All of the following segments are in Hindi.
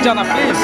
जाना प्लीज।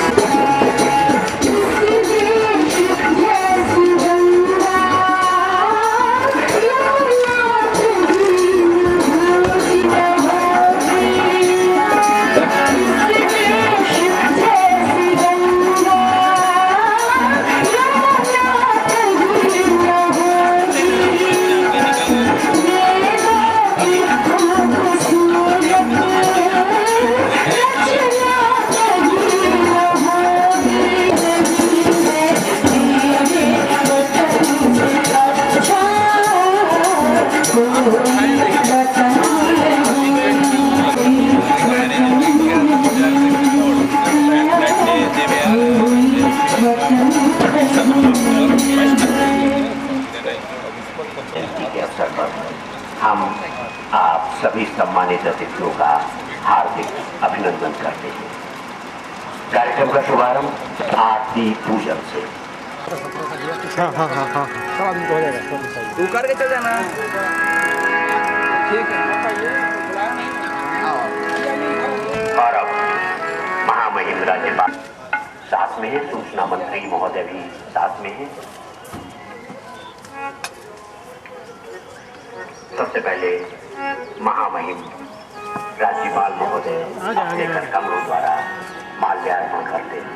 के अवसर पर हम आप सभी सम्मानित अतिथियों का हार्दिक अभिनंदन करते हैं। कार्यक्रम का शुभारंभ आरती पूजन से। तू करके चल जाना। ठीक है। और अब महामहिम राज्यपाल साथ में है, सूचना मंत्री महोदय भी साथ में है। सबसे पहले महामहिम राज्यपाल महोदय अपने कमलों द्वारा माल्यार्पण करते हैं।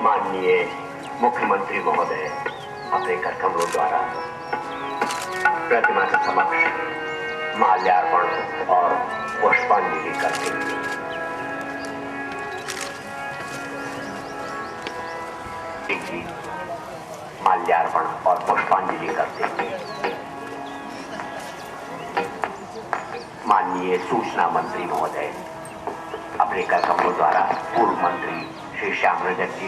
माननीय मुख्यमंत्री महोदय अपने कमलों द्वारा प्रतिमा के समक्ष माल्यार्पण और पुष्पांजलि करते हैं। माल्यार्पण और पुष्पांजलि करते हैं। माननीय सूचना मंत्री महोदय अपने कमलों द्वारा पूर्व मंत्री श्री श्याम रजक जी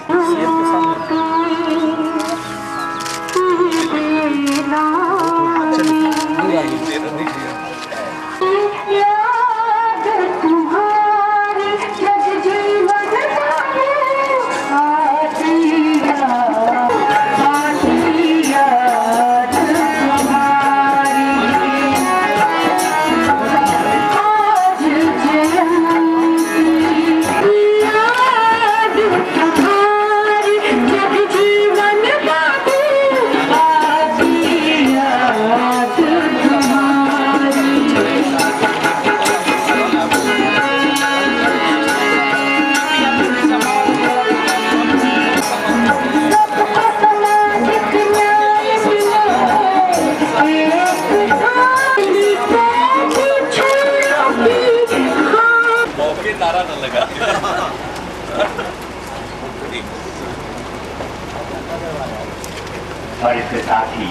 और इसके साथ ही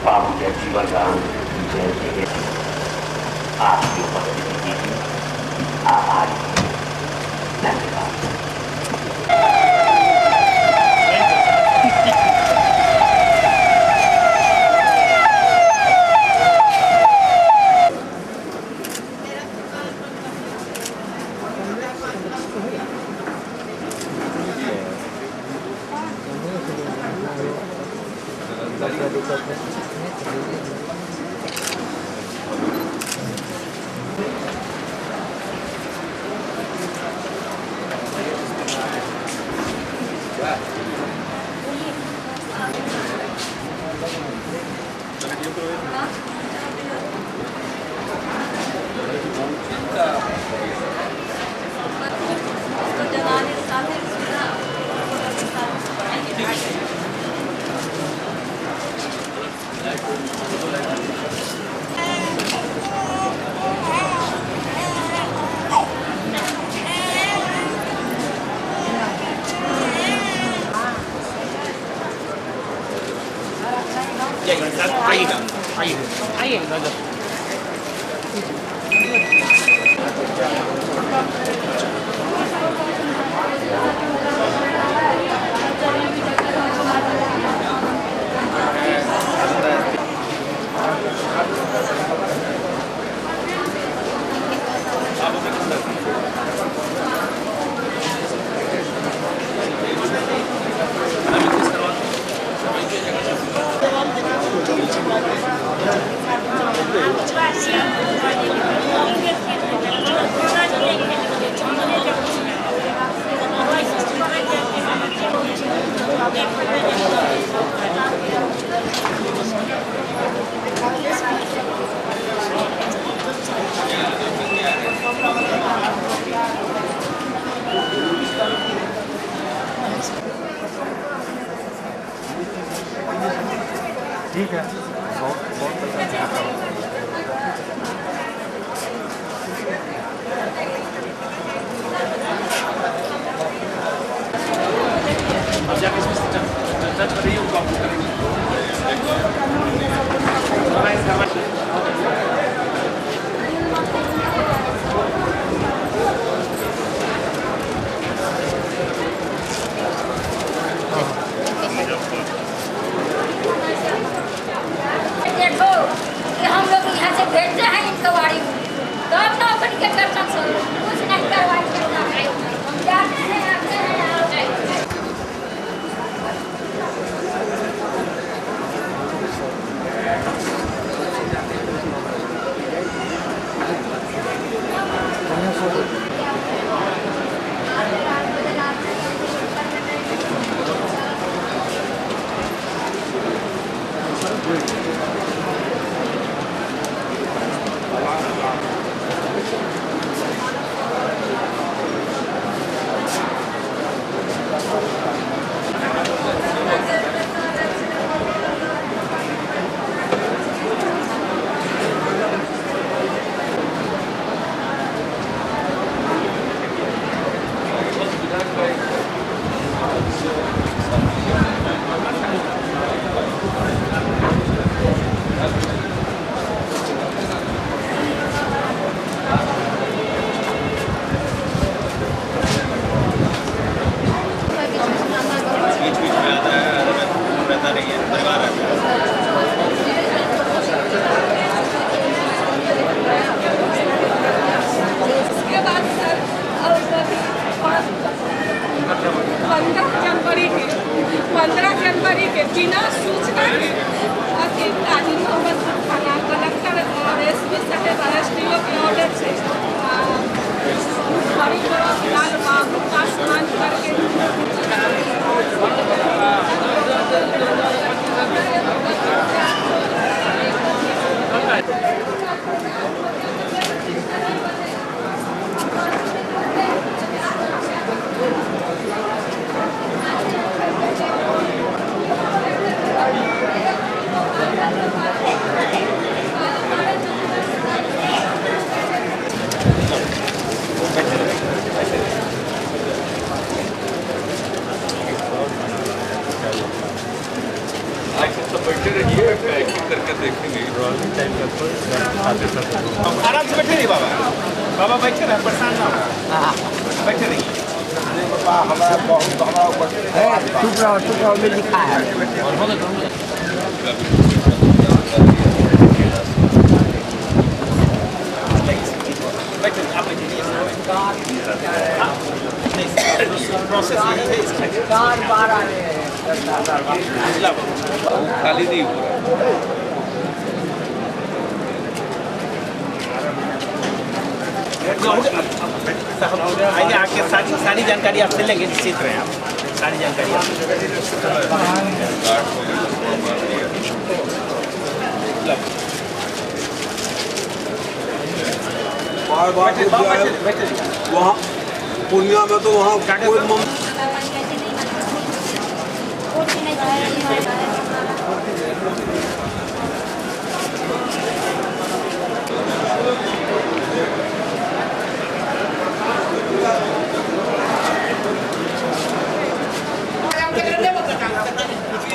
बाबू जगजीवन राम जयंती आपकी उपस्थिति की आभारी। धन्यवाद। 아예 맞아. ठीक है, बहुत बहुत देखो कि हम लोग यहाँ से भेजते हैं इनको वाड़ी में, तो अब नौकरी के दर्शन से कुछ नहीं करवाई करता है। हम जाते हैं आते हैं आते हैं। इसके बाद सर और कभी 15 जनवरी के बिना सूचना के अति काजी मोहम्मद थाना कलेक्टर और एसपी साहेब RSDO के ऑर्डर से बड़ी लाल बाबू का स्नान करके बैठे रहिए, करके देखेंगे। आराम से बैठे रहिए बाबा, बाबा बैठे रहे, परेशान ना हो, बैठे रहिए। चुप रहो में लिखा है। बैठे आप बैठिए। प्रोसेस यही है इसका। खाली नहीं हो रहा। आइए आके सारी जानकारी आपसे लेंगे, निश्चित रहे आप, सारी जानकारी वहाँ पूर्णिया में तो वहाँ कोई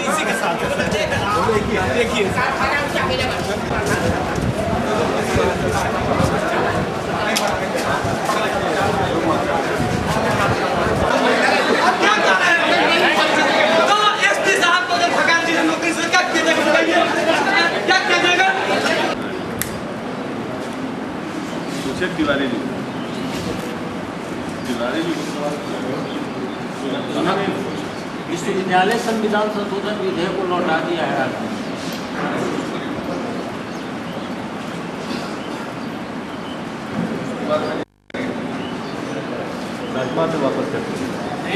इसी के साथ देखिए अभिषेक तिवारी जी विश्वविद्यालय संविधान संशोधन विधेयक को लौटा दिया है आपने। राजपाल से वापस करते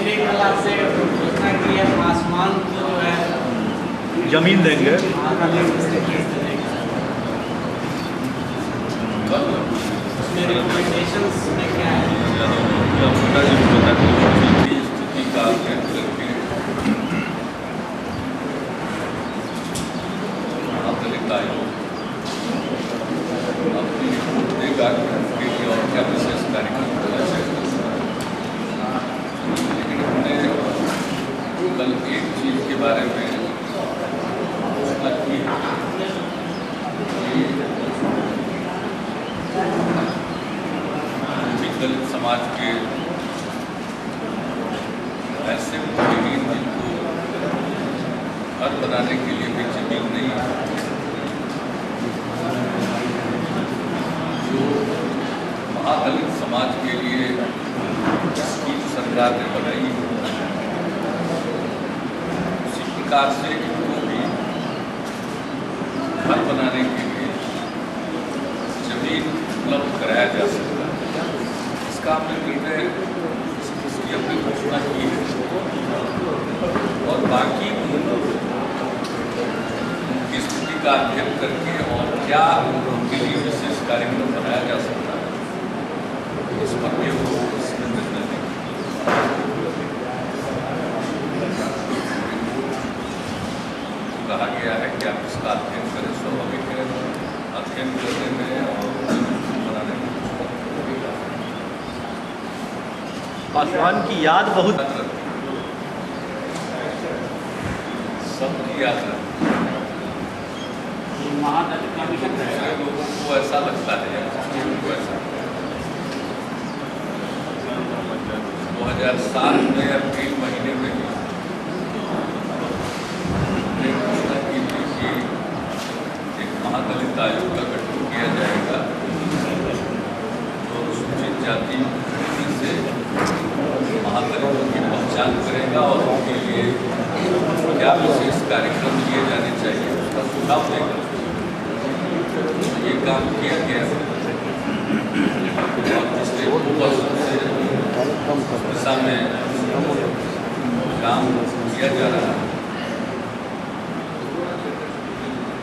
नहीं कल आपसे घोषणा की है आसमान को जो है जमीन देंगे। उसमें रिकमेंडेशंस में क्या है? स्थिति का अध्ययन करके महापालिका आयोग अपनी रिपोर्ट देगा कि और क्या विशेष कार्यक्रम होना चाहिए। लेकिन हमने कल एक चीज के बारे में घोषणा की कि दलित समाज के ऐसे मुस्लिम जिनको घर बनाने के लिए भी जमीन नहीं है, जो महादलित समाज के लिए स्कीम सरकार ने बनाई है, उसी प्रकार से इनको भी घर बनाने के लिए जमीन उपलब्ध कराया जा सकता है। इसका हमने निर्णय की अपनी घोषणा की है और बाकी उनकी स्थिति का अध्ययन करके और क्या उनके लिए विशेष कार्यक्रम बनाया जा सकता है इस पर भी वो इसमें निर्णय लेंगे। कहा गया है कि आप इसका अध्ययन करें, स्वाभाविक है अध्ययन करने में और बनाने में पासवान की याद बहुत सबकी याद रखती है। महादलित कमीशन दूसरे लोगों को ऐसा लगता है उनको ऐसा 2007 में अप्रैल महीने में घोषणा की थी कि एक महादलित आयोग का गठन किया जाएगा जो अनुसूचित जाति से महादलितों की पहचान करेगा और उनके लिए क्या विशेष कार्यक्रम किए जाने चाहिए उसका सुझाव देगा। ये काम किया गया और पिछले 2 वर्षों से इस दिशा में काम किया जा रहा है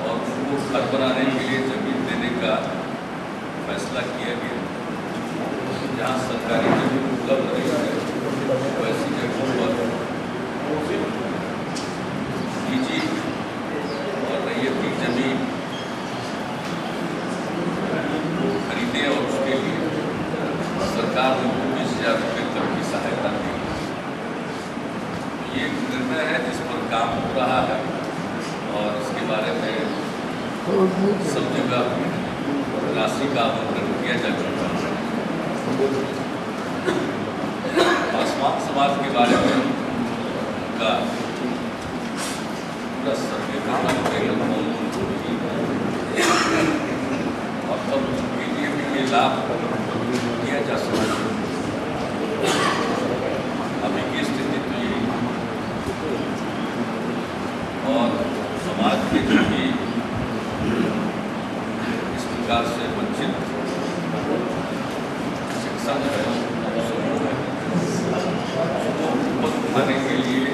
और उनको घर बनाने के लिए जमीन देने का फैसला किया गया। जहाँ सरकारी जमीन उपलब्ध नहीं है वैसी जगहों पर निजी और रैयती जमीन खरीदे और उसके लिए सरकार ने 20,000 रुपये तक की सहायता दी। ये एक निर्णय है जिस पर काम हो रहा है और इसके बारे में सब जगह राशि का आवंटन किया जा चुका है। पासवान समाज के बारे में उनका पूरा सर्वे करना पड़ेगा और तब उनके लिए भी ये लाभ दिया जा सकता है। अभी की स्थिति तो यही और समाज के जो भी इस प्रकार से वंचित शिक्षा है उठाने के लिए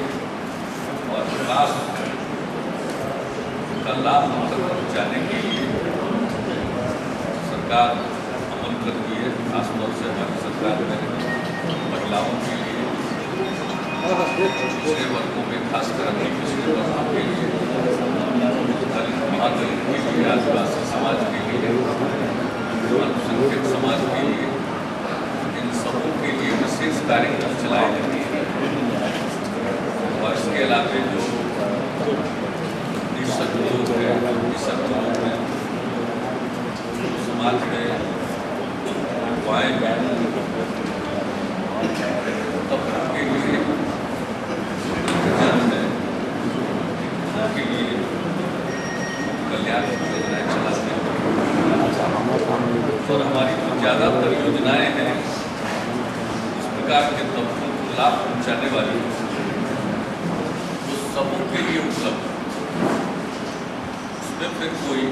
और विकास का लाभ तक पहुँचाने के लिए सरकार अमल करती है। खासतौर से हमारी सरकार में महिलाओं के लिए, पिछड़े वर्गों में खासकर अपने पिछड़े वर्गों के लिए, दलित महादलित के लिए, आदिवासी समाज के लिए, अल्पसंख्यक समाज के लिए, इन सबों के लिए विशेष कार्यक्रम चलाए जाते हैं। और इसके अलावा जो निःशक्त लोग हैं, समाज में युवाएँ तब उनके लिए जन्म है उनके लिए कल्याण योजनाएं चलाते हैं। और हमारी जो ज़्यादातर योजनाएं हैं इस प्रकार के तबकों को लाभ पहुंचाने वाली वो सबों के लिए उपलब्ध, उसमें फिर कोई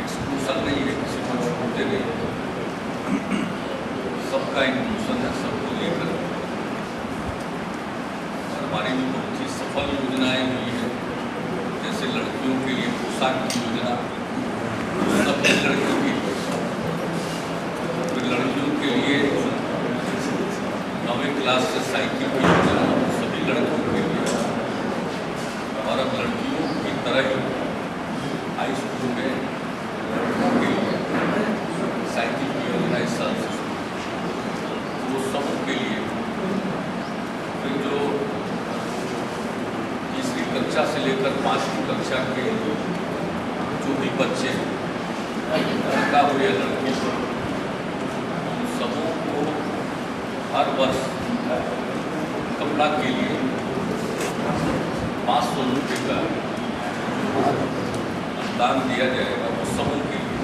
एक्सक्लूसन नहीं है, किसी को छूटते नहीं, सबका इंक्लूसन है, सबको लेकर। और हमारी जो बहुत ही सफल योजनाएं हुई है, जैसे लड़कियों के लिए पोशाक की योजना, सभी लड़कियों की, फिर लड़कियों के लिए 9वीं क्लास से साइकिल की योजना, सभी लड़कियों के लिए। और अब लड़कियों की तरह ही हाई स्कूल में लड़कों के लिए साइकिल की योजना इस साल से वो सबों के लिए। फिर जो तीसरी कक्षा से लेकर 5वीं कक्षा के जो भी बच्चे लड़का हो या लड़की हो, उन सबों को हर वर्ष कपड़ा के लिए 500 रुपये का अनुदान दिया जाएगा, वो सबों के लिए।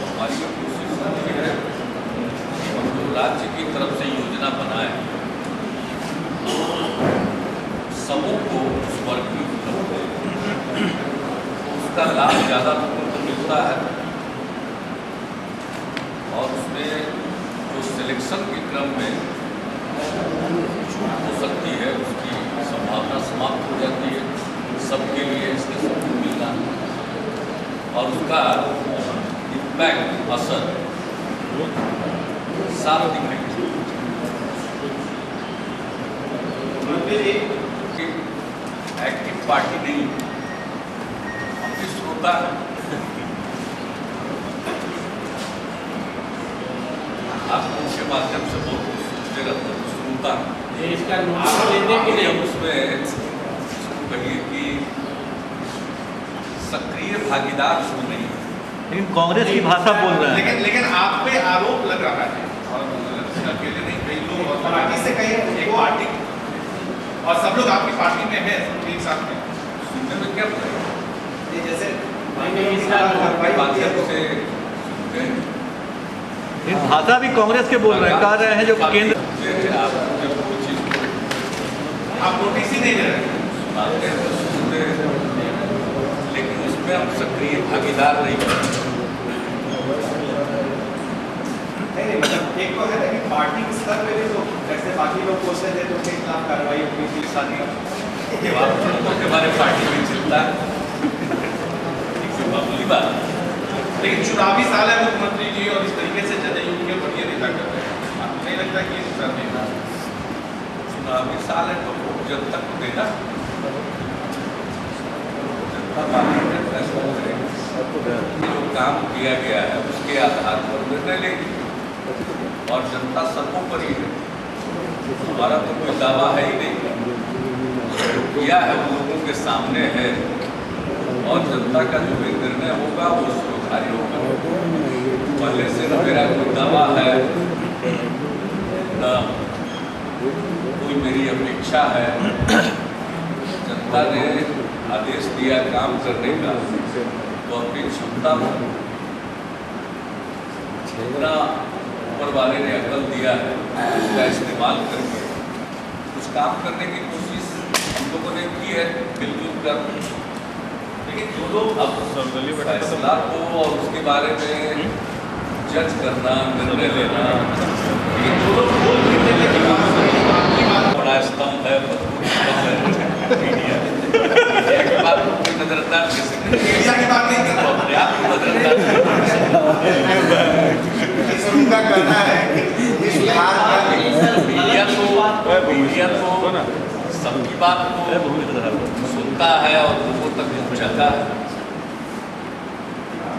हमारी कोशिश होती है कि हम जो राज्य की तरफ से योजना बनाए सबों को उस वर्ग में उपलब्ध है, तो उसका लाभ ज़्यादा लोगों को मिलता है। और उसमें जो सिलेक्शन के क्रम में छूट हो सकती है, उसकी संभावना समाप्त हो जाती है सबके लिए, इसके सबको मिलना और उसका इम्पैक्ट, असर साफ दिखाई कि एक्टिव पार्टी नहीं, हम भी श्रोता है। आप उनके माध्यम से बहुत कुछ सोचते रहते हैं, श्रोता उसमें इसको कहिए कि सक्रिय भागीदार उसमें नहीं है। लेकिन कांग्रेस की भाषा बोल रहे हैं। लेकिन आप पे आरोप लग रहा है, और अकेले नहीं, कई लोग और पार्टी से कहीं एक पार्टी और सब लोग आपकी पार्टी में हैं, एक साथ में सुनने में क्या ये जैसे भाषा भी कांग्रेस के बोल रहे हैं, कह रहे हैं जो केंद्र आप नोटिस ही नहीं दे रहे, लेकिन उसमें हम सक्रिय भागीदार नहीं हैं। नहीं, मतलब एक तो है ना कि पार्टी के स्तर पे भी तो जैसे बाकी लोग सोचते थे तो उनके खिलाफ कार्रवाई होगी थी, शादी ये बात तो हमारे पार्टी में चलता है, मामूली बात। लेकिन चुनावी साल है मुख्यमंत्री जी, और इस तरीके से जदयू के बढ़िया नेता कर रहे हैं, आपको नहीं लगता कि ये नुकसान देगा? चुनावी साल है तो जनता को देना, जनता बाकी में फैसला करेगी। जो काम किया गया है उसके आधार पर निर्णय लेगी, और जनता सर्वोपरि है। हमारा तो कोई दावा है ही नहीं, जो किया है वो लोगों के सामने है, और जनता का जो भी निर्णय होगा वो स्वीकार्य होगा। पहले से न मेरा कोई दावा है, न कोई मेरी अपेक्षा है। जनता ने आदेश दिया काम करने का, तो अपनी क्षमता जितना ऊपर वाले ने अकल दिया है उसका इस्तेमाल करके कुछ काम करने की कोशिश हम लोगों ने की है मिलजुल कर। लेकिन जो लोग अब फैसला को और उसके बारे में जज करना, निर्णय लेना, लेकिन जो लोग बोल बड़ा स्तंभ है, मीडिया की बात को कोई नजरअंदाज कर सकते हैं, मीडिया की बात नहीं कर रहा, अपने आप को नजरअंदाज उनका कहना है कि मीडिया को सबकी बात को सुनता है और लोगों तक पहुंचाता है।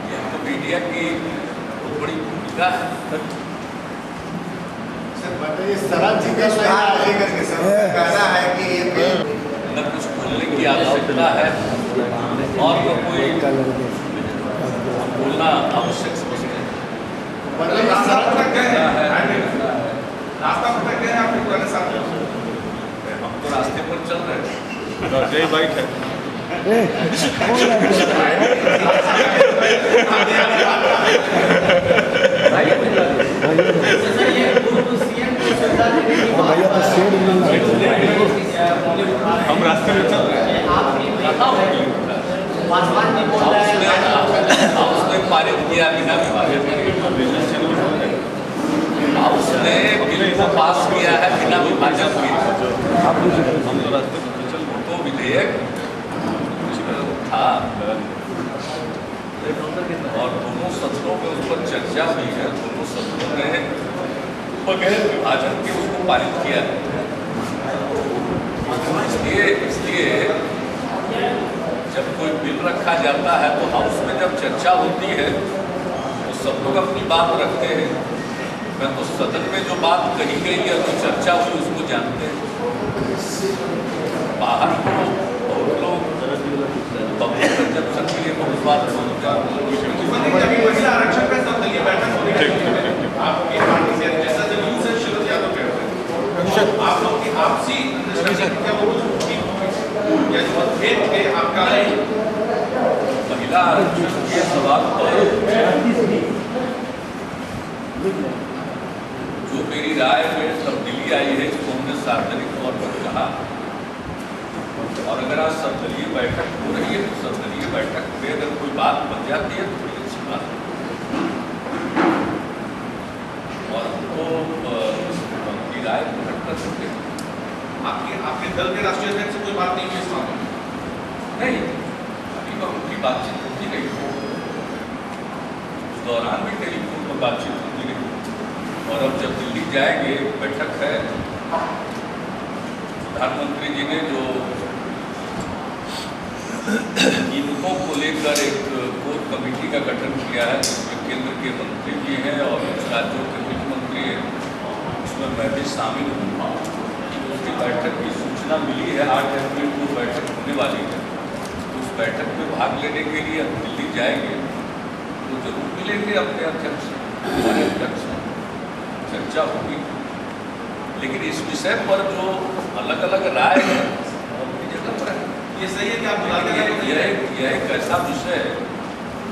ये तो मीडिया की बहुत बड़ी भूमिका है। कहना है कि न कुछ बोलने की आवश्यकता है और न कोई बोलना आवश्यक समझते हैं। रास्ता भटक गए आप पुराने साथ, हम तो रास्ते पर चल रहे हैं। जय बाइक है। हम रास्ते में चल रहे हैं, हाउस ने पारित किया बिना विभाजन के, हाउस ने बिल को पास किया है बिना विभाजन के। हम तो रास्ते में चल रहे, तो विधेयक था और दोनों सदनों में उस पर चर्चा हुई है, दोनों सदनों ने बगैर विभाजन के उसको पारित किया है। इसलिए जब कोई बिल रखा जाता है तो हाउस में जब चर्चा होती है तो सब लोग अपनी बात रखते हैं। मैं तो सदन में जो बात कही गई है, जो चर्चा हुई, उसको जानते हैं। बाहर को बहुत लोग पब्लिक कंजप्शन के लिए बहुत बात महिला आरक्षण पे सर्वदलीय बैठक होने आपकी पार्टी से जैसा जमीन से शरद यादव कहते हैं, आप लोग की आपसी क्या वो या जो मतभेद थे आपका महिला आरक्षण के सवाल पर जो मेरी राय में तब्दीली आई है, इसको हमने सार्वजनिक तौर पर कहा। और अगर आज सर्वदलीय बैठक हो रही है तो सर्वदलीय बैठक में अगर कोई बात बन जाती है तो बड़ी अच्छी बात है और हमको उनकी राय प्रकट कर सकते हैं। आपके दल के राष्ट्रीय अध्यक्ष से कोई बात नहीं हुई इस मामले में? नहीं, अभी उनकी बातचीत होती रही, उस दौरान भी टेलीफोन पर बातचीत होती रही। और अब जब दिल्ली जाएंगे, बैठक है, प्रधानमंत्री जी ने जो कीमतों को लेकर एक कोर कमेटी का गठन किया है, जिसमें केंद्र के मंत्री भी हैं और राज्यों के मुख्यमंत्री हैं, उसमें मैं भी शामिल हूँ। उसकी बैठक की सूचना मिली है, 8 अप्रैल को बैठक होने वाली है। उस बैठक में भाग लेने के लिए हम दिल्ली जाएंगे तो जरूर मिलेंगे अपने अध्यक्ष, हमारे अध्यक्ष, चर्चा होगी। लेकिन इस विषय पर जो अलग अलग राय है अपनी जगह पर है। ये सही है कि आप बुलाते हैं? यह एक ऐसा विषय है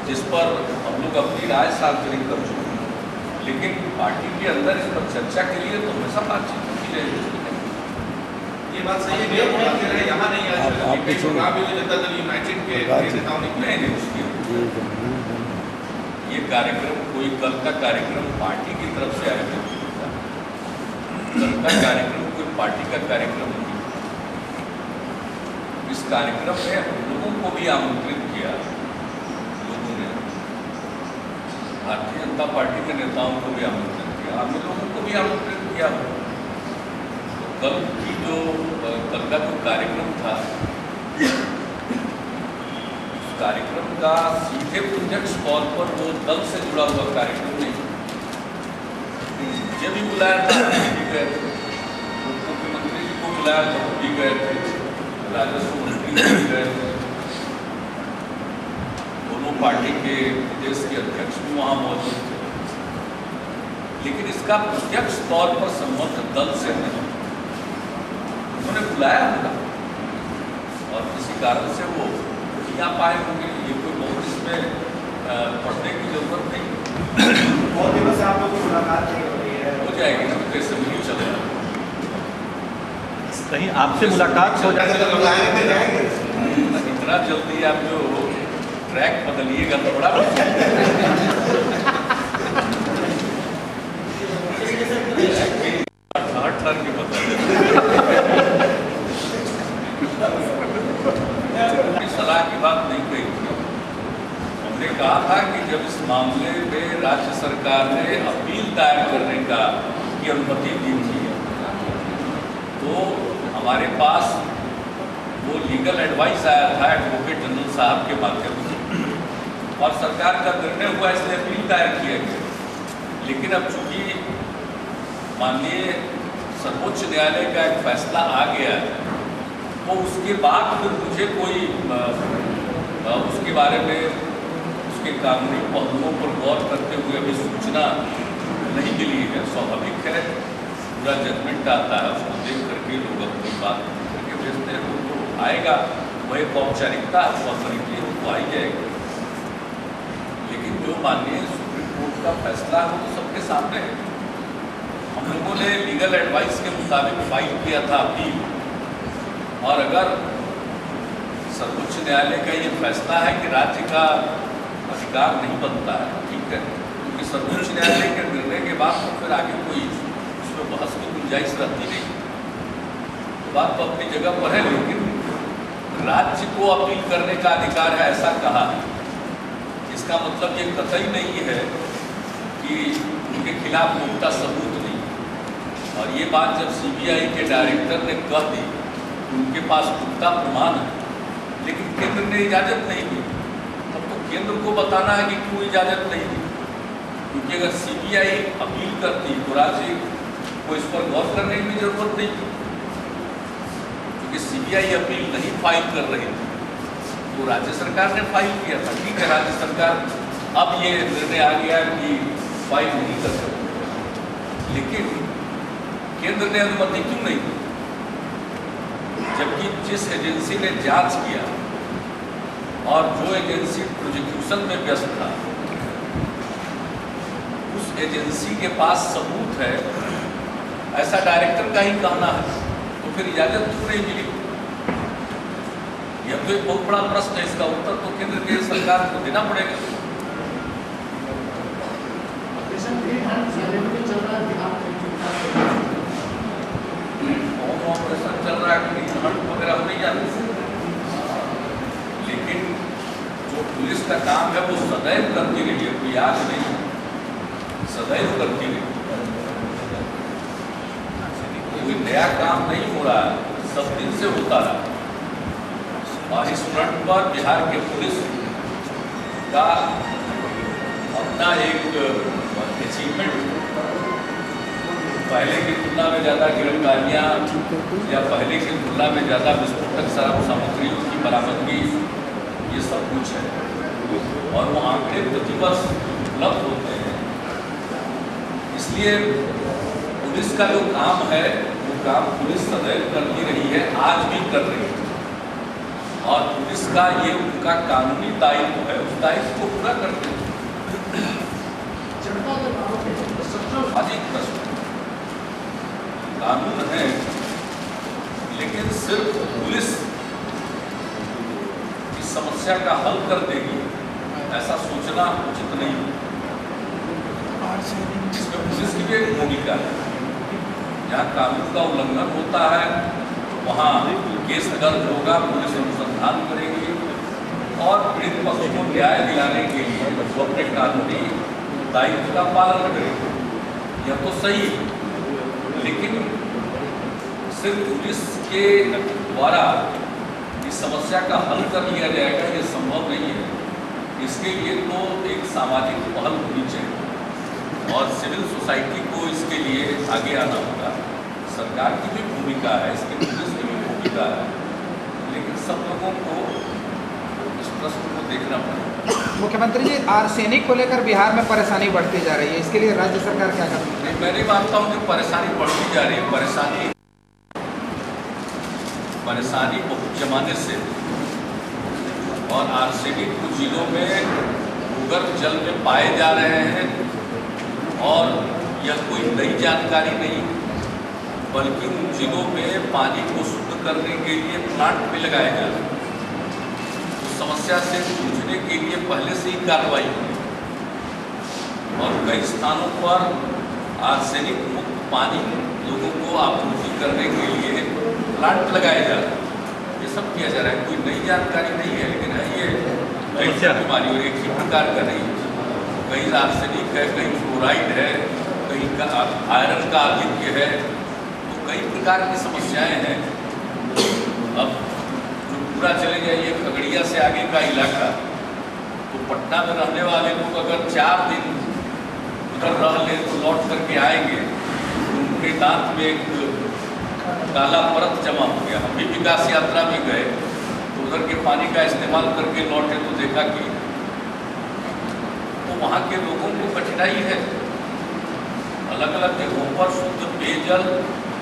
जिस पर हम लोग अपनी राय सार्वजनिक कर चुके हैं, लेकिन पार्टी के अंदर इस पर चर्चा के लिए तो हमेशा बातचीत होती रहेगी। ये बात सही है कि आप बुलाते रहे, यहाँ नहीं आज प्रोग्राम भी जनता दल यूनाइटेड के नेताओं ने नहीं ये कार्यक्रम कोई कल का कार्यक्रम पार्टी की तरफ से आयोजित होता है। कल का कार्यक्रम कोई पार्टी का कार्यक्रम नहीं। इस कार्यक्रम में हम लोगों को भी आमंत्रित किया, लोगों ने भारतीय जनता पार्टी के नेताओं को भी आमंत्रित किया, हम लोगों को भी आमंत्रित किया। तो कल की जो कल का जो कार्यक्रम था, कार्यक्रम का सीधे प्रत्यक्ष तौर पर वो दल से जुड़ा हुआ कार्यक्रम नहीं। मुझे भी बुलाया था, भी गए थे, मुख्यमंत्री जी को बुलाया था, वो भी गए थे, राजस्व मंत्री भी गए थे, दोनों पार्टी के प्रदेश के अध्यक्ष भी वहाँ मौजूद थे। लेकिन इसका प्रत्यक्ष तौर पर संबंध दल से नहीं, उन्होंने बुलाया होगा और किसी कारण से वो आ पाए होंगे। ये कोई बहुत इसमें पढ़ने की जरूरत नहीं। बहुत दिनों से आप लोग की मुलाकात नहीं हो रही है, हो जाएगी ना, कैसे मिली चलेगा। कहीं आपसे मुलाकात हो जाएगी? इतना जल्दी आप जो ट्रैक बदलिएगा थोड़ा ठहर के बदल सलाह की बात नहीं कही थी। हमने कहा था कि जब इस मामले में राज्य सरकार ने अपील दायर करने की अनुमति दी थी तो हमारे पास वो लीगल एडवाइस आया था एडवोकेट जनरल साहब के माध्यम से और सरकार का निर्णय हुआ, इसलिए अपील दायर किया गया। लेकिन अब चूंकि माननीय सर्वोच्च न्यायालय का एक फैसला आ गया है तो उसके बाद फिर मुझे कोई उसके बारे में उसके कानूनी पहलुओं पर गौर करते हुए अभी सूचना नहीं मिली है। स्वाभाविक है, पूरा जजमेंट आता है, उसको देख करके लोग अपनी बात करके भेजते हैं, तो आएगा वो एक औपचारिकता फॉर्मेलिटी वो आई जाएगी, लेकिन जो माननीय सुप्रीम कोर्ट का फैसला है वो तो सबके सामने है। हम लोगों ने लीगल एडवाइस के मुताबिक फाइल किया था अपील, और अगर सर्वोच्च न्यायालय का ये फैसला है कि राज्य का अधिकार नहीं बनता है, ठीक है, क्योंकि सर्वोच्च न्यायालय के निर्णय के बाद तो फिर आगे कोई उसमें बहस की गुंजाइश रहती नहीं, तो बात तो अपनी जगह पर है। लेकिन राज्य को अपील करने का अधिकार है ऐसा कहा है, इसका मतलब ये कतई नहीं है कि उनके खिलाफ पुख्ता सबूत नहीं। और ये बात जब सीबीआई के डायरेक्टर ने कह दी उनके पास पुख्ता प्रमाण है, लेकिन केंद्र ने इजाज़त नहीं दी, तब तो केंद्र को बताना है कि क्यों इजाज़त नहीं दी, क्योंकि अगर सीबीआई अपील करती तो राज्य को इस पर गौर करने की जरूरत नहीं थी, क्योंकि सीबीआई अपील नहीं फाइल कर रही थी, तो राज्य सरकार ने फाइल किया था। ठीक है, राज्य सरकार अब ये निर्णय आ गया कि फाइल नहीं कर सकती, लेकिन केंद्र ने अनुमति क्यों नहीं दी? जबकि जिस एजेंसी ने जांच किया और जो एजेंसी प्रोसिक्यूशन में व्यस्त था, उस एजेंसी के पास सबूत है, ऐसा डायरेक्टर का ही कहना है, तो फिर इजाजत क्यों नहीं मिली? यह तो एक बहुत बड़ा प्रश्न है, इसका उत्तर तो केंद्र की सरकार को देना पड़ेगा। ऑपरेशन चल रहा है वगैरह हम नहीं जानते, लेकिन जो पुलिस का काम है वो सदैव करती रही है, कोई आज नहीं, सदैव करती रही। कोई नया काम नहीं हो रहा है, सब दिन से होता रहा। और इस फ्रंट पर बिहार के पुलिस का अपना एक अचीवमेंट, पहले की तुलना में ज़्यादा गिरफ्तारियाँ या पहले की तुलना में ज़्यादा विस्फोटक सामग्रियों की बरामदगी, ये सब कुछ है, और वो आंकड़े प्रतिवर्ष उपलब्ध होते हैं। इसलिए पुलिस का जो काम है वो काम पुलिस सदैव करती रही है, आज भी कर रही है, और पुलिस का ये उनका कानूनी दायित्व है, उस दायित्व को पूरा करते हैं। अधिक प्रश्न कानून है, लेकिन सिर्फ पुलिस इस समस्या का हल कर देगी ऐसा सोचना उचित नहीं। इसमें पुलिस की भी एक भूमिका है। जहाँ कानून का उल्लंघन होता है वहाँ केस दर्ज होगा, पुलिस अनुसंधान करेगी और पीड़ित पक्ष को न्याय दिलाने के लिए वो अपने कानूनी दायित्व का पालन करेगी। यह तो सही है, लेकिन सिर्फ पुलिस के द्वारा इस समस्या का हल कर लिया जाएगा, ये संभव नहीं है। इसके लिए तो एक सामाजिक पहल होनी चाहिए और सिविल सोसाइटी को इसके लिए आगे आना होगा। सरकार की भी भूमिका है, इसकी पुलिस की भी भूमिका है, लेकिन सब लोगों को इस प्रश्न को देखना पड़ेगा। मुख्यमंत्री जी, आर्सेनिक को लेकर बिहार में परेशानी बढ़ती जा रही है, इसके लिए राज्य सरकार क्या कर रही है? मैं नहीं मानता हूँ कि परेशानी बढ़ती जा रही है। परेशानी बहुत जमाने से, और आर्सेनिक कुछ जिलों में भूगर्भ जल में पाए जा रहे हैं, और यह कोई नई जानकारी नहीं, बल्कि उन जिलों में पानी को शुद्ध करने के लिए प्लांट भी लगाए जा रहे हैं। समस्या से जूझने के लिए पहले से ही कार्रवाई हुई, और कई स्थानों पर आर्सेनिक मुक्त पानी लोगों को आपूर्ति करने के लिए प्लांट लगाए जा रहे हैं। ये सब किया जा रहा है, कोई नई जानकारी नहीं है, लेकिन है ये बीमारी और एक ही प्रकार का नहीं है। कहीं आर्सेनिक है, कहीं फ्लोराइड है, कहीं का आयरन का आधिक्य है, तो कई प्रकार की समस्याएं हैं। अब पूरा चले जाइए खगड़िया से आगे का इलाका, तो पटना में रहने वाले लोग अगर 4 दिन उधर रह ले तो लौट करके आएंगे तो उनके दांत में एक काला परत जमा हो गया। हम भी विकास यात्रा में गए तो उधर के पानी का इस्तेमाल करके लौटे तो देखा कि तो वहाँ के लोगों को कठिनाई है। अलग अलग जगहों पर शुद्ध पेयजल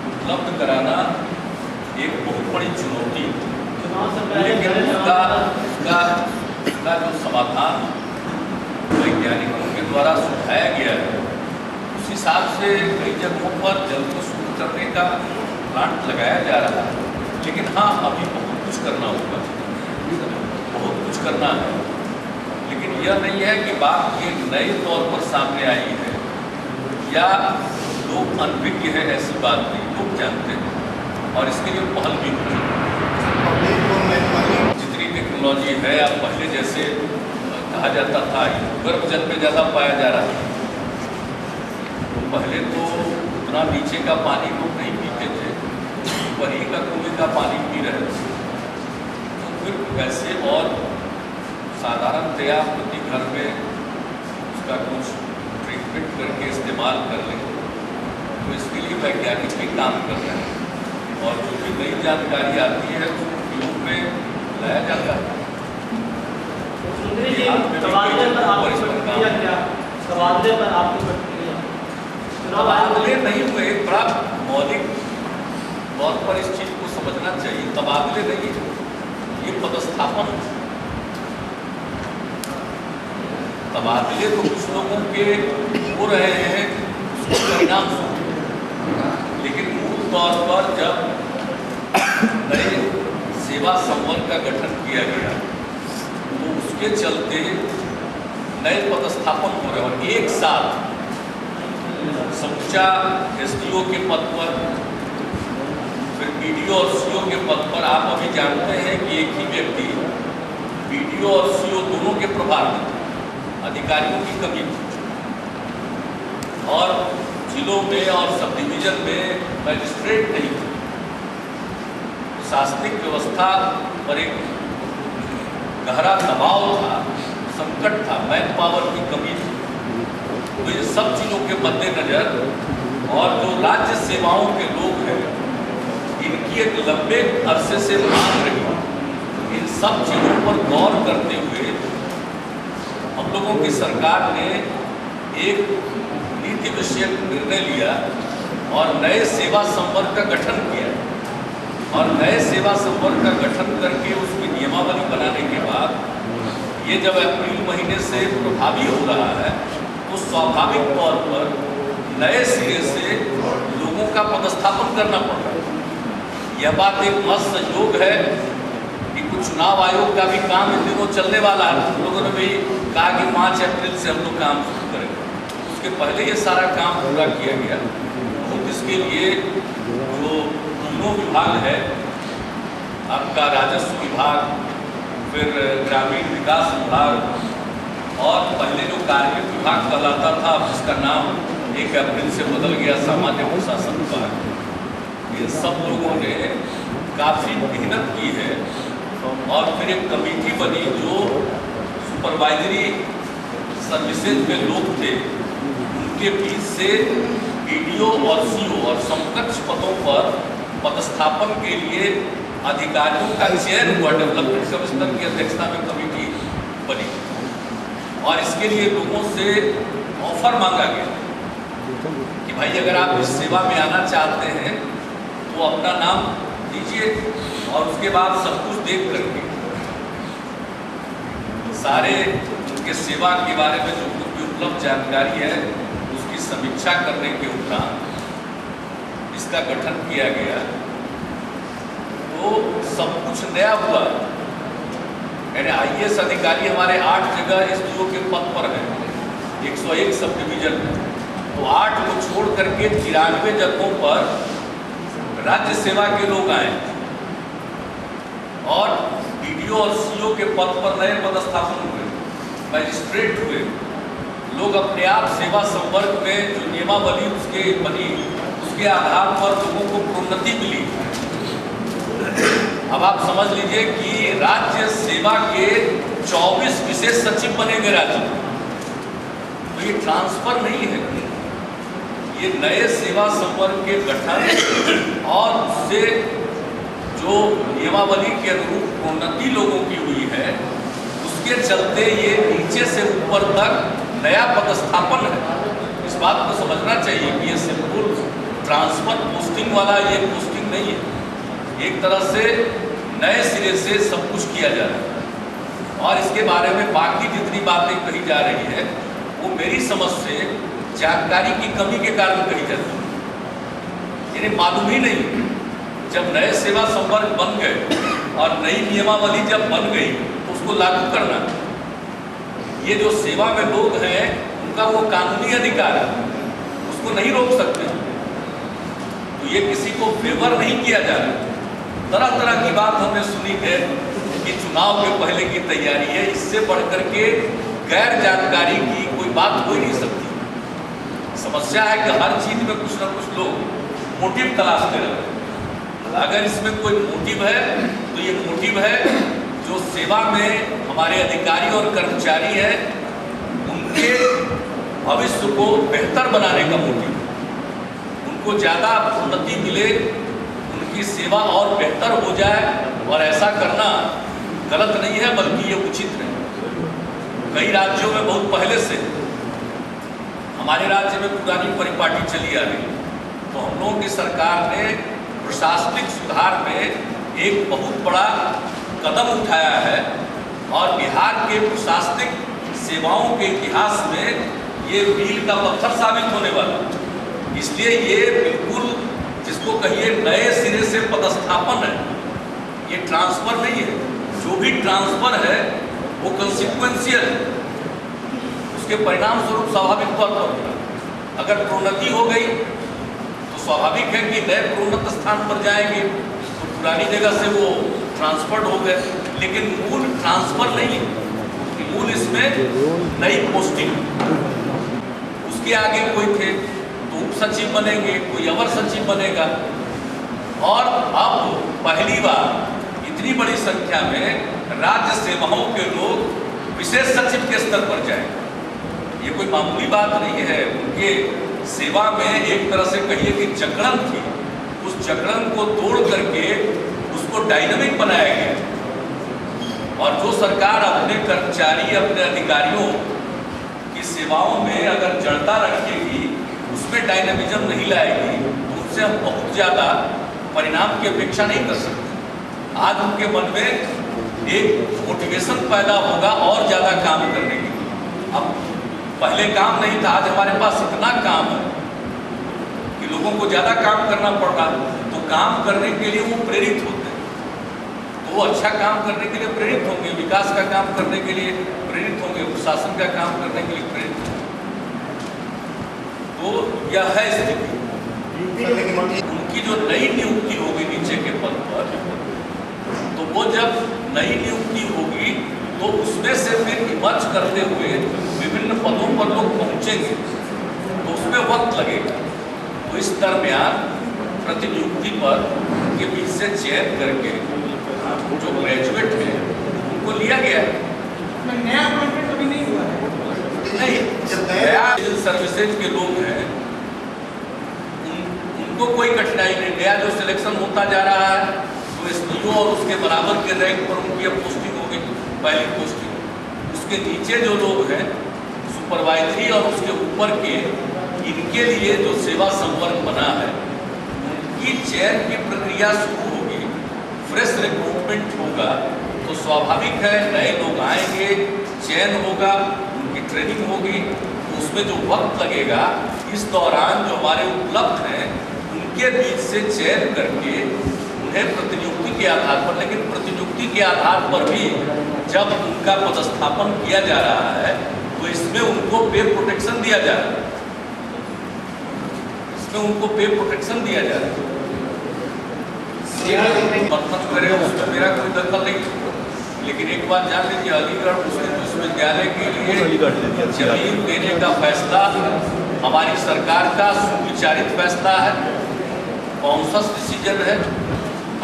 उपलब्ध कराना एक बहुत बड़ी चुनौती है। लेकिन उसका जो समाधान वैज्ञानिकों के द्वारा सुझाया गया है, उस हिसाब से कई जगहों पर जल को शुद्ध करने का प्लांट लगाया जा रहा है। लेकिन हाँ, अभी बहुत कुछ करना होगा, बहुत कुछ करना है। लेकिन यह नहीं है कि बात एक नए तौर पर सामने आई है या लोग अनभिज्ञ है, ऐसी बात नहीं, लोग जानते हैं और इसके लिए पहल भी होती है। जितनी टेक्नोलॉजी है, अब पहले जैसे कहा जाता था भूगर्भ जल में ज़्यादा पाया जा रहा है, तो पहले तो उतना नीचे का पानी लोग नहीं पीते थे, ऊपर ही का कुएं का पानी पी रहे थे। तो फिर वैसे और साधारणतया प्रति घर में उसका कुछ ट्रीटमेंट करके इस्तेमाल कर लें, तो इसके लिए वैज्ञानिक भी काम कर रहे हैं और जो भी नई जानकारी आती है उसको उपयोग में लाया जाता है। तबादले नहीं हुए, बड़ा मौलिक तौर पर इस चीज को समझना चाहिए। तबादले नहीं, ये पदस्थापन। तबादले तो कुछ लोगों के हो रहे हैं उसके परिणाम स्वरूप, लेकिन मूल तौर पर जब नए सेवा संवर्ग का गठन किया गया तो उसके चलते नए पदस्थापन हो रहे और एक साथ समूचा एसडीओ के पद पर, फिर बीडीओ और सीओ के पद पर। आप अभी जानते हैं कि एक ही व्यक्ति बीडीओ और सीओ दोनों के प्रभार में, अधिकारियों की कमी थी और जिलों में और सब डिवीजन में मजिस्ट्रेट नहीं थे। शासनिक व्यवस्था पर एक गहरा दबाव था, संकट था, मैन पावर की कमी थी। तो ये सब चीज़ों के मद्देनजर और जो राज्य सेवाओं के लोग हैं, इनकी एक लंबे अरसे से मांग रही, इन सब चीज़ों पर गौर करते हुए हम लोगों की सरकार ने एक नीति विषयक निर्णय लिया और नए सेवा संवर्ग का गठन किया। और नए सेवा संवर्ग का गठन करके उसकी नियमावली बनाने के बाद ये जब अप्रैल महीने से प्रभावी हो रहा है तो स्वाभाविक तौर पर नए सिरे से लोगों का पदस्थापन करना पड़ रहा है। यह बात एक मस्त संयोग है कि कुछ चुनाव आयोग का भी काम इन दिनों चलने वाला है। हम लोगों ने भी कहा कि 5 अप्रैल से हम लोग काम शुरू करेंगे, उसके पहले ये सारा काम पूरा किया गया। तो इसके लिए जो तीनों विभाग है, आपका राजस्व विभाग, फिर ग्रामीण विकास विभाग और पहले जो कार्मिक विभाग कहलाता था, जिसका नाम 1 अप्रैल से बदल गया सामान्य प्रशासन विभाग, ये सब लोगों ने काफ़ी मेहनत की है और फिर एक कमेटी बनी जो सुपरवाइजरी सर्विसेज में लोग थे, उनके बीच से बीडीओ और सीओ और समकक्ष पदों पर पदस्थापन के लिए अधिकारियों का चयन हुआ। डेवलपमेंट कमिश्नर की अध्यक्षता में कमेटी बनी और इसके लिए लोगों से ऑफर मांगा गया कि भाई अगर आप इस सेवा में आना चाहते हैं तो अपना नाम दीजिए और उसके बाद सब कुछ देख करके सारे उनके सेवा के बारे में जो कुछ भी उपलब्ध जानकारी है उसकी समीक्षा करने के उपरांत इसका गठन किया गया। तो सब कुछ नया हुआ, यानी आईएएस अधिकारी हमारे 8 जगह एसडीओ के पद पर है 101 सब डिवीजन में, तो 8 को छोड़ करके 93 जगहों पर राज्य सेवा के लोग आए और बीडीओ और सीओ के पद पर नए पदस्थापन हुए, मजिस्ट्रेट हुए। लोग अपने आप सेवा संवर्ग में जो नियमावली उसके बनी उसके आधार पर लोगों को प्रोन्नति मिली। अब आप समझ लीजिए कि राज्य सेवा के 24 विशेष सचिव बनेंगे राज्य में, तो ये ट्रांसफर नहीं है, ये नए सेवा संवर्ग के गठन और उससे जो नियमावली के अनुरूप प्रोन्नति लोगों की हुई है उसके चलते ये नीचे से ऊपर तक नया पदस्थापन है। इस बात को समझना चाहिए कि ये सिंपल ट्रांसफर पोस्टिंग वाला ये पोस्टिंग नहीं है, एक तरह से नए सिरे से सब कुछ किया जा रहा है। और इसके बारे में बाकी जितनी बातें कही जा रही है वो मेरी समझ से जानकारी की कमी के कारण कही जाती है। इन्हें मालूम ही नहीं, जब नए सेवा संवर्ग बन गए और नई नियमावली जब बन गई तो उसको लागू करना, ये जो सेवा में लोग हैं उनका वो कानूनी अधिकार है, उसको नहीं रोक सकते। तो ये किसी को फेवर नहीं किया जा रहा। तरह तरह की बात हमने सुनी है कि चुनाव के पहले की तैयारी है, इससे बढ़कर के गैर जानकारी की कोई बात हो ही नहीं सकती। समस्या है कि हर चीज में कुछ ना कुछ लोग मोटिव तलाशते रहते हैं। अगर इसमें कोई मोटिव है तो ये मोटिव है जो सेवा में हमारे अधिकारी और कर्मचारी हैं उनके भविष्य को बेहतर बनाने का मोटिव, उनको ज़्यादा उन्नति मिले, उनकी सेवा और बेहतर हो जाए, और ऐसा करना गलत नहीं है बल्कि ये उचित है। कई राज्यों में बहुत पहले से, हमारे राज्य में पुरानी परिपाटी चली आ रही, तो हम लोगों की सरकार ने प्रशासनिक सुधार में एक बहुत बड़ा कदम उठाया है और बिहार के प्रशासनिक सेवाओं के इतिहास में ये मील का पत्थर साबित होने वाला। इसलिए ये बिल्कुल जिसको कहिए नए सिरे से पदस्थापन है, ये ट्रांसफर नहीं है। जो भी ट्रांसफर है वो कंसिक्वेंशियल है, उसके परिणाम स्वरूप स्वाभाविक तौर पर अगर प्रोन्नति हो गई तो स्वाभाविक है कि नए प्रोन्नत स्थान पर जाएंगे, तो पुरानी जगह से वो ट्रांसफर्ड हो गए। लेकिन मूल ट्रांसफर नहीं है, मूल इसमें नई पोस्टिंग। उसके आगे कोई थे तो उप सचिव बनेंगे, कोई अवर सचिव बनेगा। और अब पहली बार इतनी बड़ी संख्या में राज्य सेवाओं के लोग विशेष सचिव के स्तर पर जाएंगे। ये कोई मामूली बात नहीं है। उनके सेवा में एक तरह से कहिए कि जकड़न थी, उस जकड़न को तोड़ करके उसको डायनामिक बनाया गया। और जो सरकार अपने कर्मचारी, अपने अधिकारियों की सेवाओं में अगर जड़ता रखेगी, उसमें डायनामिज्म नहीं लाएगी, तो उससे हम बहुत ज़्यादा परिणाम की अपेक्षा नहीं कर सकते। आज उनके मन में एक मोटिवेशन पैदा होगा और ज़्यादा काम करने के लिए। अब पहले काम नहीं था, आज हमारे पास इतना काम है कि लोगों को ज़्यादा काम करना पड़ रहा है, तो काम करने के लिए वो प्रेरित होते हैं, तो वो अच्छा काम करने के लिए प्रेरित होंगे, विकास का काम करने के लिए प्रेरित होंगे, प्रशासन का काम करने के लिए प्रेरित होंगे। तो यह है स्थिति। उनकी जो नई नियुक्ति होगी नीचे के पद पर, तो वो जब नई नियुक्ति होगी तो उसमें से फिर इमर्ज करते हुए विभिन्न पदों पर लोग पहुंचेंगे, तो उसमें वक्त लगेगा। तो इस दरमियान प्रतिनियुक्ति पर के बीच से चयन करके जो ग्रेजुएट है उनको लिया गया है। नया अपॉइंटमेंट अभी नहीं हुआ है। नहीं, नया सर्विसेज के लोग हैं उनको कोई कठिनाई नहीं। नया जो सिलेक्शन होता जा रहा है तो एसपीओ और उसके बराबर के रैंक पर उनकी अब पोस्टिंग होगी, पहली पोस्टिंग। उसके नीचे जो लोग हैं सुपरवाइजरी और उसके ऊपर के, इनके लिए जो सेवा संवर्ग बना है उनकी चयन की प्रक्रिया शुरू होगी, फ्रेश रिक्रूटमेंट होगा। तो स्वाभाविक है नए लोग आएंगे, चयन होगा, उनकी ट्रेनिंग होगी, तो उसमें जो वक्त लगेगा, इस दौरान जो हमारे उपलब्ध हैं उनके बीच से चयन करके उन्हें प्रतिनियुक्ति के आधार पर, लेकिन प्रतिनियुक्ति के आधार पर भी जब उनका पदस्थापन किया जा रहा है तो इसमें उनको पे प्रोटेक्शन दिया जा रहा है, इसमें उनको पे प्रोटेक्शन दिया जा रहा है। समर्थन करे उसमें मेरा कोई दखल नहीं, लेकिन एक बात जान लीजिए, अलीगढ़ मुस्लिम विश्वविद्यालय के लिए जमीन देने का फैसला हमारी सरकार का सुविचारित फैसला है, कॉन्शस डिसीजन है,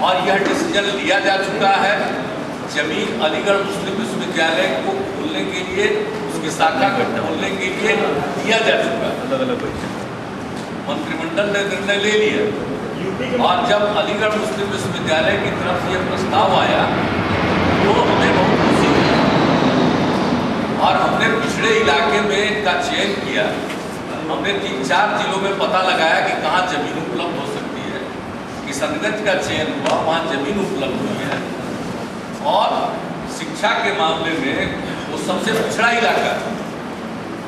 और यह डिसीजन लिया जा चुका है। जमीन अलीगढ़ मुस्लिम विश्वविद्यालय को खोलने के लिए, उसकी शाखा को खोलने के लिए दिया जा चुका है। मंत्रिमंडल ने निर्णय ले लिया, और जब अलीगढ़ मुस्लिम विश्वविद्यालय की तरफ से यह प्रस्ताव आया तो हमें बहुत खुशी हुई, और हमने पिछड़े इलाके में का चयन किया। हमने 3-4 जिलों में पता लगाया कि कहाँ जमीन उपलब्ध हो सकती है। किशनगंज का चयन हुआ, वहाँ जमीन उपलब्ध हुई है। और शिक्षा के मामले में वो सबसे पिछड़ा इलाका है।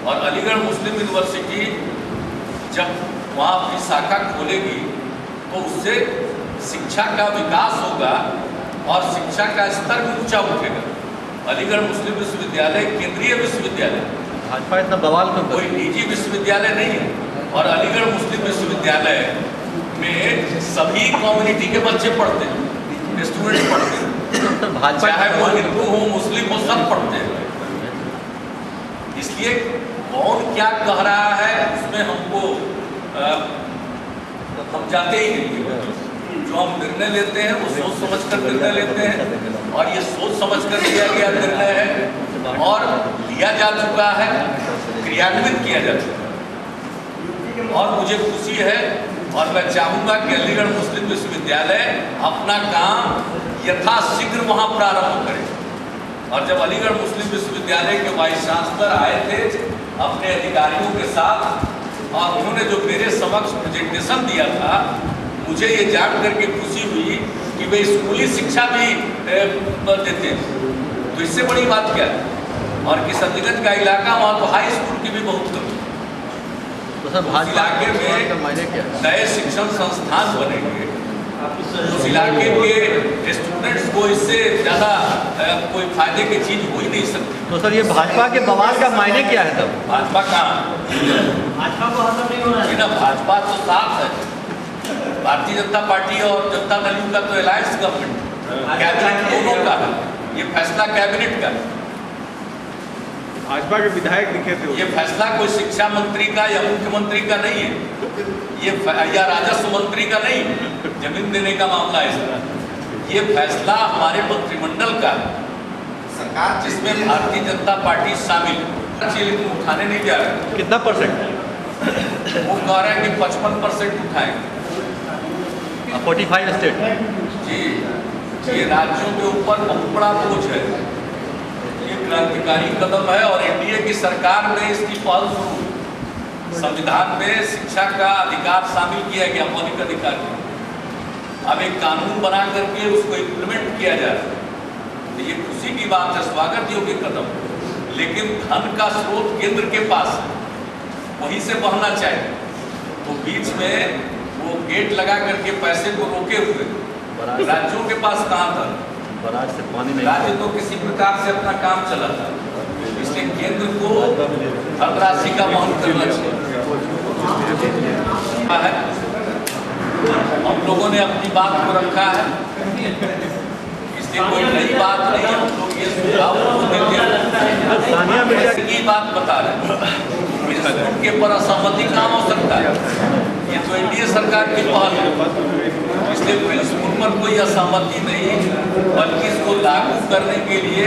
और अलीगढ़ मुस्लिम यूनिवर्सिटी जब वहाँ अपनी शाखा खोलेगी तो उससे शिक्षा का विकास होगा और शिक्षा का स्तर भी ऊंचा उठेगा। अलीगढ़ मुस्लिम विश्वविद्यालय केंद्रीय विश्वविद्यालय, भाजपा इतना बवाल क्यों कर कोई निजी विश्वविद्यालय नहीं है। और अलीगढ़ मुस्लिम विश्वविद्यालय में सभी कम्युनिटी के बच्चे पढ़ते हैं, स्टूडेंट पढ़ते हैं, भाजपा चाहे वो हिंदू हो मुस्लिम हो, सब पढ़ते हैं। इसलिए कौन क्या कह रहा है उसमें हमको हम जाते ही नहीं। जो हम निर्णय लेते हैं वो सोच समझ कर निर्णय लेते हैं और ये सोच समझ कर लिया गया निर्णय है और लिया जा चुका है, क्रियान्वित किया जा चुका है। और मुझे खुशी है और मैं चाहूँगा कि अलीगढ़ मुस्लिम विश्वविद्यालय अपना काम यथाशीघ्र वहाँ प्रारंभ करे। और जब अलीगढ़ मुस्लिम विश्वविद्यालय के वाइस चांसलर आए थे अपने अधिकारियों के साथ और उन्होंने जो मेरे समक्ष प्रेजेंटेशन दिया था, मुझे ये जान करके खुशी हुई कि वे स्कूली शिक्षा भी देते हैं। तो इससे बड़ी बात क्या है। और किशनगंज का इलाका, वहाँ तो हाई स्कूल की भी बहुत कमी। तो सर भाजपा इलाके में नए शिक्षण संस्थान बनेंगे, उस इलाके के स्टूडेंट्स को इससे ज़्यादा कोई फायदे की चीज़ हो ही नहीं सकती। तो सर ये भाजपा के बवाल का मायने क्या है तब? भाजपा कहाँ, भाजपा को खत्म नहीं होना है। ना भाजपा तो साफ है। भारतीय जनता पार्टी और जनता दल का तो अलायंस गवर्नमेंट, कैबिनेट दोनों का है, ये फैसला कैबिनेट का है। भाजपा के विधायक लिखे थे। ये फैसला कोई शिक्षा मंत्री का या मुख्यमंत्री का नहीं है, ये या राजस्व मंत्री का नहीं, जमीन देने का मामला है। ये फैसला हमारे मंत्रिमंडल का है, जिसमें भारतीय जनता पार्टी शामिल है। लेकिन उठाने नहीं जा रहे। कितना परसेंट? वो कह रहे हैं कि 55% उठाएंगे। 45 स्टेट जी, ये राज्यों के ऊपर बहुत बड़ा बोझ है। ये क्रांतिकारी कदम है और एनडीए की सरकार में इसकी पहल शुरू। संविधान में शिक्षा का अधिकार शामिल किया गया, मौलिक अधिकार। अब एक कानून बना करके उसको इम्प्लीमेंट किया जा रहा है। तो ये खुशी की बात है, स्वागत योग्य कदम। लेकिन धन का स्रोत केंद्र के पास है, वहीं से बहना चाहिए। तो बीच में वो गेट लगा करके पैसे को रोके हुए राज्यों के पास कहाँ था? बराज से पानी नहीं। राज्य तो किसी प्रकार से अपना काम चला था, इसलिए केंद्र को धनराशि का वहन करना चाहिए। हम लोगों ने अपनी बात को रखा है, इसलिए कोई नई बात नहीं है। हम लोग ये सुझाव देते हैं की बात बता रहे हैं। उनके पर असहमति कहाँ हो सकता है? ये तो एनडीए सरकार की पहल है, इसलिए प्रिंसिपल पर कोई असहमति नहीं, बल्कि इसको लागू करने के लिए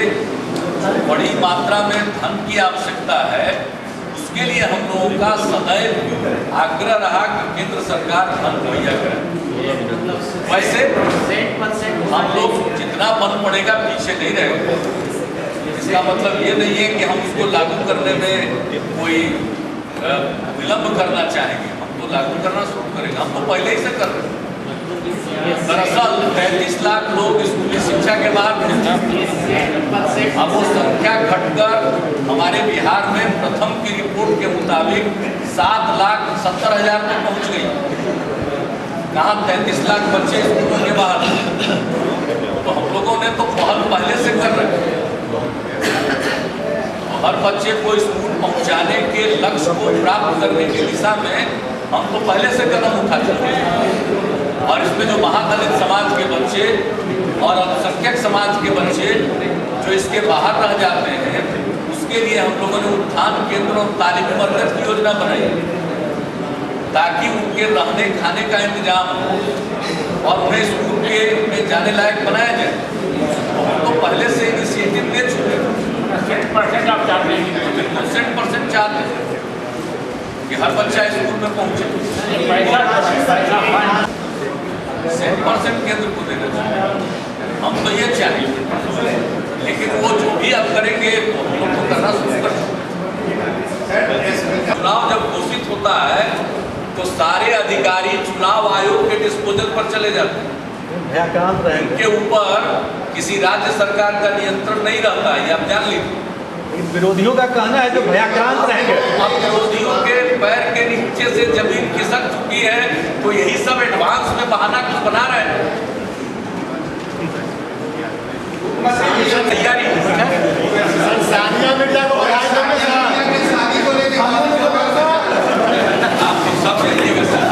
बड़ी मात्रा में धन की आवश्यकता है। उसके लिए हम लोगों का सदैव आग्रह रहा कि केंद्र सरकार धन मुहैया करे। वैसे हम लोग जितना बल पड़ेगा पीछे नहीं रहेंगे। इसका मतलब ये नहीं है कि हम उसको लागू करने में कोई विलंब करना चाहेंगे। हम तो लागू करना शुरू करेंगे, हम तो पहले ही से कर रहे हैं। दरअसल 35 लाख लोग स्कूली शिक्षा के बाद अब वो संख्या घटकर हमारे बिहार में प्रथम की रिपोर्ट के मुताबिक 7,70,000 तक पहुँच गई। कहाँ 33 लाख बच्चे स्कूलों के बाहर। तो हम लोगों ने तो पहल पहले से कर रखे हैं। हर बच्चे को स्कूल पहुंचाने के लक्ष्य को प्राप्त करने की दिशा में हम तो पहले से कदम उठा चुके हैं। और इसमें जो महादलित समाज के बच्चे और अल्पसंख्यक समाज के बच्चे जो इसके बाहर रह जाते हैं, उसके लिए हम लोगों ने उत्थान केंद्र और तालीमी मरकज की योजना बनाई, ताकि उनके रहने खाने का इंतजाम हो और उन्हें स्कूल में जाने लायक बनाया जाए। तो हम तो पहले से इनिशिएटिव ले चुके हैं। 100% आप चाहते हैं? 100% चाहते हैं कि हर बच्चा स्कूल में पहुंचे। 100% केंद्र को देना चाहिए, हम तो ये चाहिए। लेकिन वो जो भी अब करेंगे तो हम लोग को करना शुरू कर। चुनाव जब घोषित होता है तो सारे अधिकारी चुनाव आयोग के डिस्पोजल पर चले जाते हैं। भयाक्रांत रहेंगे। उनके ऊपर किसी राज्य सरकार का नियंत्रण नहीं रहता है, ये आप जान लीजिए। इन विरोधियों का कहना है जो भयाक्रांत रहेंगे। अब विरोधियों के पैर के नीचे से जमीन खिसक चुकी है, तो यही सब एडवांस में बहाना कुछ बना रहे हैं। तैयारी आप सब जाइएगा सर।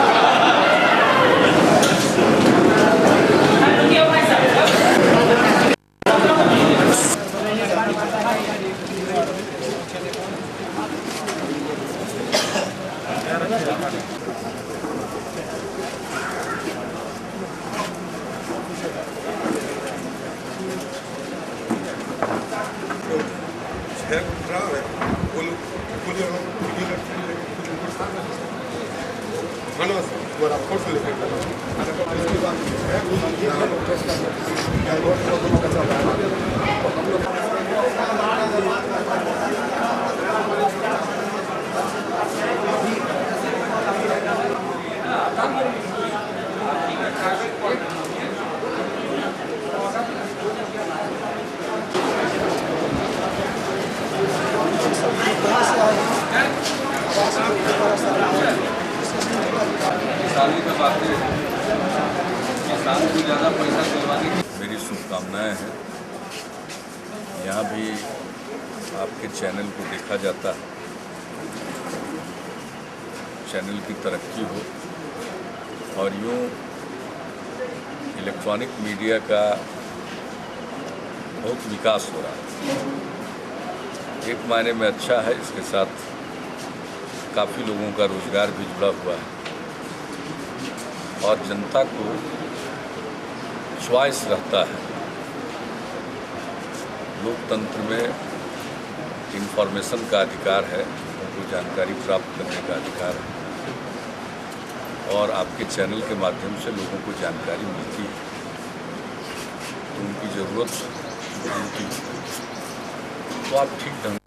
साली में बातें किसान को ज़्यादा पैसा दिलवाने की मेरी शुभकामनाएं हैं। यहाँ भी आपके चैनल को देखा जाता है, चैनल की तरक्की हो और यूँ इलेक्ट्रॉनिक मीडिया का बहुत विकास हो रहा है। एक मायने में अच्छा है, इसके साथ काफ़ी लोगों का रोजगार भी जुड़ा हुआ है और जनता को चॉइस रहता है। लोकतंत्र में इंफॉर्मेशन का अधिकार है, उनको जानकारी प्राप्त करने का अधिकार है और आपके चैनल के माध्यम से लोगों को जानकारी मिलती है तो उनकी ज़रूरत होती है, तो आप ठीक ढंग